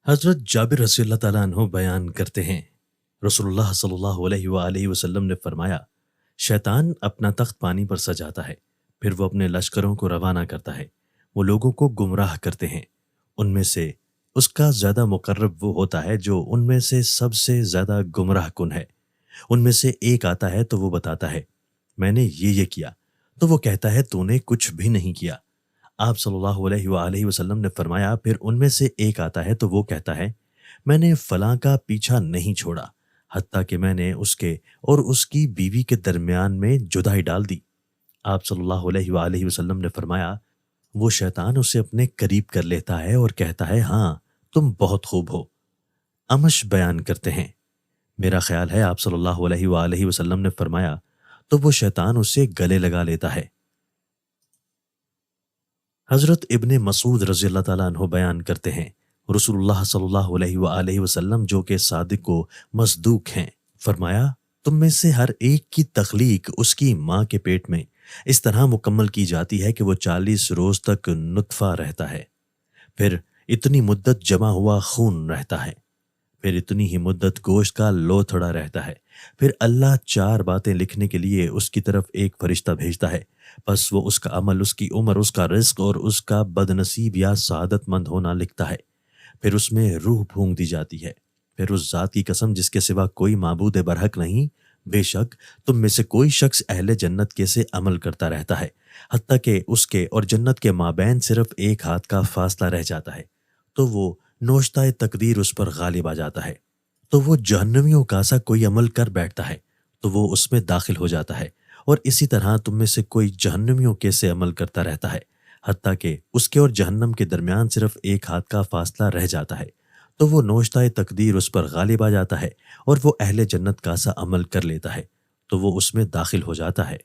حضرت جابر رضی اللہ تعالیٰ عنہ بیان کرتے ہیں، رسول اللہ صلی اللہ علیہ وآلہ وسلم نے فرمایا، شیطان اپنا تخت پانی پر سجاتا ہے، پھر وہ اپنے لشکروں کو روانہ کرتا ہے، وہ لوگوں کو گمراہ کرتے ہیں، ان میں سے اس کا زیادہ مقرب وہ ہوتا ہے جو ان میں سے سب سے زیادہ گمراہ کن ہے۔ ان میں سے ایک آتا ہے تو وہ بتاتا ہے، میں نے یہ کیا، تو وہ کہتا ہے تو نے کچھ بھی نہیں کیا۔ آپ صلی اللہ علیہ وآلہ وسلم نے فرمایا، پھر ان میں سے ایک آتا ہے تو وہ کہتا ہے، میں نے فلاں کا پیچھا نہیں چھوڑا حتیٰ کہ میں نے اس کے اور اس کی بیوی کے درمیان میں جدائی ڈال دی۔ آپ صلی اللہ علیہ وآلہ وسلم نے فرمایا، وہ شیطان اسے اپنے قریب کر لیتا ہے اور کہتا ہے، ہاں تم بہت خوب ہو۔ امش بیان کرتے ہیں، میرا خیال ہے آپ صلی اللہ علیہ وآلہ وسلم نے فرمایا تو وہ شیطان اسے گلے لگا لیتا ہے۔ حضرت ابن مسعود رضی اللہ تعالیٰ عنہ بیان کرتے ہیں، رسول اللہ صلی اللہ علیہ وآلہ وسلم جو کہ صادق و مصدوق ہیں، فرمایا، تم میں سے ہر ایک کی تخلیق اس کی ماں کے پیٹ میں اس طرح مکمل کی جاتی ہے کہ وہ 40 روز تک نطفہ رہتا ہے، پھر اتنی مدت جمع ہوا خون رہتا ہے، پھر اتنی ہی مدت گوشت کا لوتھڑا رہتا ہے، پھر اللہ 4 باتیں لکھنے کے لیے اس کی طرف ایک فرشتہ بھیجتا ہے، بس وہ اس کا عمل، اس کی عمر، اس کا رزق اور اس کا بدنصیب یا سعادت مند ہونا لکھتا ہے، پھر اس میں روح پھونک دی جاتی ہے، پھر اس ذات کی قسم جس کے سوا کوئی معبود برحق نہیں، بے شک تم میں سے کوئی شخص اہل جنت کے سے عمل کرتا رہتا ہے حتیٰ کہ اس کے اور جنت کے مابین صرف ایک ہاتھ کا فاصلہ رہ جاتا ہے، تو وہ نوشتہ تقدیر اس پر غالب آ جاتا ہے، تو وہ جہنمیوں کا سا کوئی عمل کر بیٹھتا ہے تو وہ اس میں داخل ہو جاتا ہے، اور اسی طرح تم میں سے کوئی جہنمیوں کے سے عمل کرتا رہتا ہے حتیٰ کہ اس کے اور جہنم کے درمیان صرف ایک ہاتھ کا فاصلہ رہ جاتا ہے، تو وہ نوشتہ تقدیر اس پر غالب آ جاتا ہے اور وہ اہل جنت کا سا عمل کر لیتا ہے تو وہ اس میں داخل ہو جاتا ہے۔